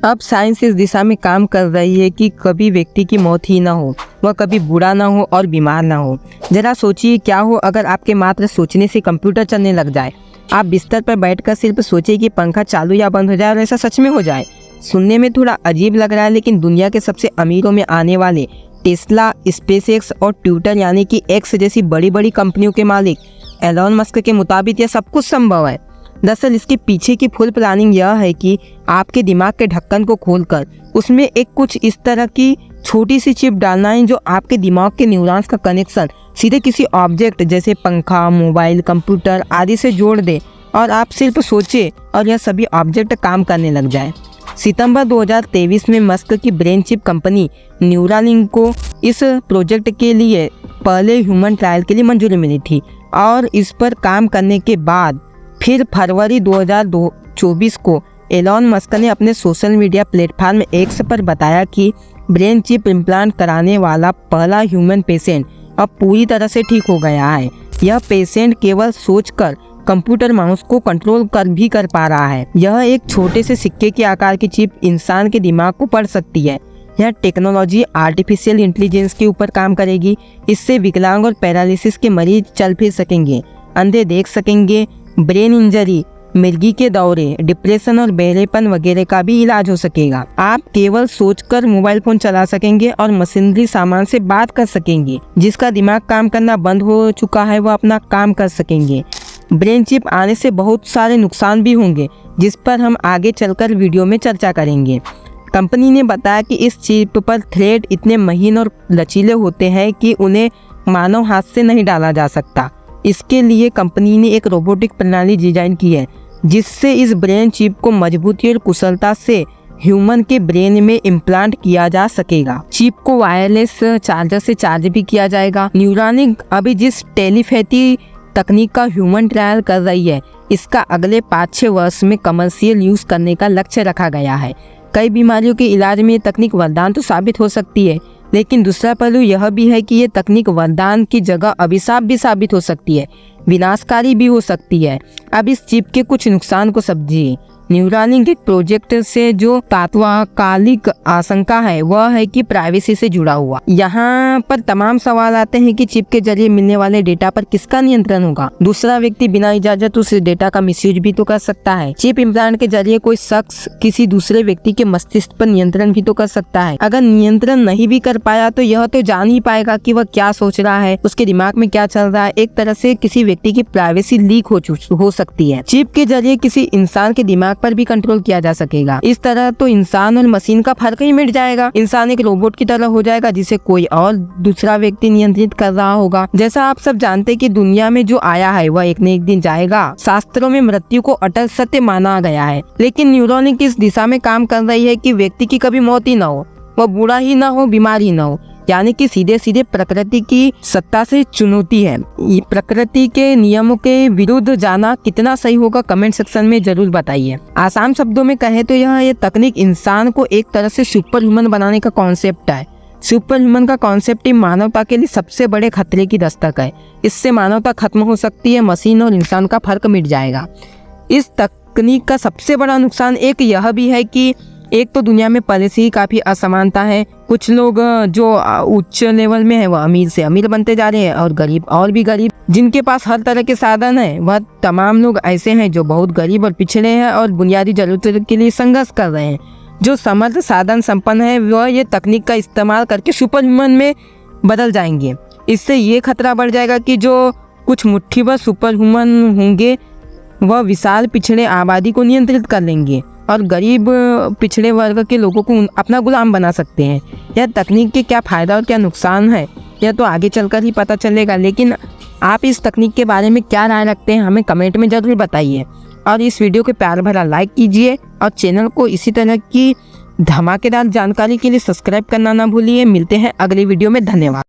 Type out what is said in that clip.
अब साइंस इस दिशा में काम कर रही है कि कभी व्यक्ति की मौत ही ना हो, वह कभी बूढ़ा ना हो और बीमार ना हो। जरा सोचिए क्या हो अगर आपके मात्र सोचने से कंप्यूटर चलने लग जाए। आप बिस्तर पर बैठकर सिर्फ सोचिए कि पंखा चालू या बंद हो जाए और ऐसा सच में हो जाए। सुनने में थोड़ा अजीब लग रहा है, लेकिन दुनिया के सबसे अमीरों में आने वाले टेस्ला, स्पेसएक्स और ट्विटर यानी कि एक्स जैसी बड़ी बड़ी कंपनियों के मालिक एलोन मस्क के मुताबिक यह सब कुछ संभव है। दरअसल इसके पीछे की फुल प्लानिंग यह है कि आपके दिमाग के ढक्कन को खोलकर उसमें एक कुछ इस तरह की छोटी सी चिप डालना है जो आपके दिमाग के न्यूरॉन्स का कनेक्शन सीधे किसी ऑब्जेक्ट जैसे पंखा, मोबाइल, कंप्यूटर आदि से जोड़ दे और आप सिर्फ सोचे और यह सभी ऑब्जेक्ट काम करने लग जाए। सितंबर 2023 में मस्क की ब्रेन चिप कंपनी न्यूरालिंक को इस प्रोजेक्ट के लिए पहले ह्यूमन ट्रायल के लिए मंजूरी मिली थी और इस पर काम करने के बाद फिर फरवरी 2024 को एलोन मस्क ने अपने सोशल मीडिया प्लेटफॉर्म एक्स पर बताया कि ब्रेन चिप इम्प्लांट कराने वाला पहला ह्यूमन पेशेंट अब पूरी तरह से ठीक हो गया है। यह पेशेंट केवल सोचकर कंप्यूटर माउस को कंट्रोल कर पा रहा है। यह एक छोटे से सिक्के के आकार की चिप इंसान के दिमाग को पढ़ सकती है। यह टेक्नोलॉजी आर्टिफिशियल इंटेलिजेंस के ऊपर काम करेगी। इससे विकलांग और पैरालिसिस के मरीज चल फिर सकेंगे, अंधे देख सकेंगे, ब्रेन इंजरी, मिर्गी के दौरे, डिप्रेशन और बहरेपन वगैरह का भी इलाज हो सकेगा। आप केवल सोचकर मोबाइल फोन चला सकेंगे और मशीनरी सामान से बात कर सकेंगे। जिसका दिमाग काम करना बंद हो चुका है वह अपना काम कर सकेंगे। ब्रेन चिप आने से बहुत सारे नुकसान भी होंगे जिस पर हम आगे चलकर वीडियो में चर्चा करेंगे। कंपनी ने बताया कि इस चिप पर थ्रेड इतने महीन और लचीले होते हैं कि उन्हें मानव हाथ से नहीं डाला जा सकता। इसके लिए कंपनी ने एक रोबोटिक प्रणाली डिजाइन की है जिससे इस ब्रेन चिप को मजबूती और कुशलता से ह्यूमन के ब्रेन में इम्प्लांट किया जा सकेगा। चिप को वायरलेस चार्जर से चार्ज भी किया जाएगा। न्यूरालिंक अभी जिस टेलीपैथी तकनीक का ह्यूमन ट्रायल कर रही है इसका अगले 5-6 वर्ष में कमर्शियल यूज करने का लक्ष्य रखा गया है। कई बीमारियों के इलाज में ये तकनीक वरदान तो साबित हो सकती है, लेकिन दूसरा पहलू यह भी है कि ये तकनीक वरदान की जगह अभिशाप भी साबित हो सकती है, विनाशकारी भी हो सकती है। अब इस चिप के कुछ नुकसान को समझिए। न्यूरालिंक एक प्रोजेक्ट से जो तात्कालिक आशंका है वह है कि प्राइवेसी से जुड़ा हुआ। यहाँ पर तमाम सवाल आते हैं कि चिप के जरिए मिलने वाले डेटा पर किसका नियंत्रण होगा। दूसरा व्यक्ति बिना इजाजत उस डेटा का मिसयूज भी तो कर सकता है। चिप इम्प्लांट के जरिए कोई शख्स किसी दूसरे व्यक्ति के मस्तिष्क पर नियंत्रण भी तो कर सकता है। अगर नियंत्रण नहीं भी कर पाया तो यह तो जान ही पाएगा कि वह क्या सोच रहा है, उसके दिमाग में क्या चल रहा है। एक तरह से किसी व्यक्ति की प्राइवेसी लीक हो सकती है। चिप के जरिए किसी इंसान के दिमाग पर भी कंट्रोल किया जा सकेगा। इस तरह तो इंसान और मशीन का फर्क ही मिट जाएगा। इंसान एक रोबोट की तरह हो जाएगा जिसे कोई और दूसरा व्यक्ति नियंत्रित कर रहा होगा। जैसा आप सब जानते हैं कि दुनिया में जो आया है वह एक न एक दिन जाएगा। शास्त्रों में मृत्यु को अटल सत्य माना गया है, लेकिन न्यूरालिंक इस दिशा में काम कर रही है कि व्यक्ति की कभी मौत ही न हो, वह बूढ़ा ही ना हो, बीमार ही ना हो। यानी कि सीधे सीधे प्रकृति की सत्ता से चुनौती है। प्रकृति के नियमों के विरुद्ध जाना कितना सही होगा कमेंट सेक्शन में जरूर बताइए। आसान शब्दों में कहे तो यह तकनीक इंसान को एक तरह से सुपर ह्यूमन बनाने का कॉन्सेप्ट है। सुपर ह्यूमन का कॉन्सेप्ट ही मानवता के लिए सबसे बड़े खतरे की दस्तक है। इससे मानवता खत्म हो सकती है, मशीन और इंसान का फर्क मिट जाएगा। इस तकनीक का सबसे बड़ा नुकसान एक यह भी है कि एक तो दुनिया में पहले से ही काफ़ी असमानता है। कुछ लोग जो उच्च लेवल में है वह अमीर से अमीर बनते जा रहे हैं और गरीब और भी गरीब। जिनके पास हर तरह के साधन है वह तमाम लोग ऐसे हैं जो बहुत गरीब और पिछड़े हैं और बुनियादी जरूरतों के लिए संघर्ष कर रहे हैं। जो समर्थ साधन संपन्न है वह ये तकनीक का इस्तेमाल करके सुपर ह्यूमन में बदल जाएंगे। इससे ये खतरा बढ़ जाएगा कि जो कुछ मुट्ठीभर सुपर ह्यूमन होंगे वह विशाल पिछड़े आबादी को नियंत्रित कर लेंगे और गरीब पिछड़े वर्ग के लोगों को अपना गुलाम बना सकते हैं। यह तकनीक के क्या फ़ायदा और क्या नुकसान है यह तो आगे चलकर ही पता चलेगा, लेकिन आप इस तकनीक के बारे में क्या राय रखते हैं हमें कमेंट में ज़रूर बताइए। और इस वीडियो को प्यार भरा लाइक कीजिए और चैनल को इसी तरह की धमाकेदार जानकारी के लिए सब्सक्राइब करना ना भूलिए। मिलते हैं अगली वीडियो में। धन्यवाद।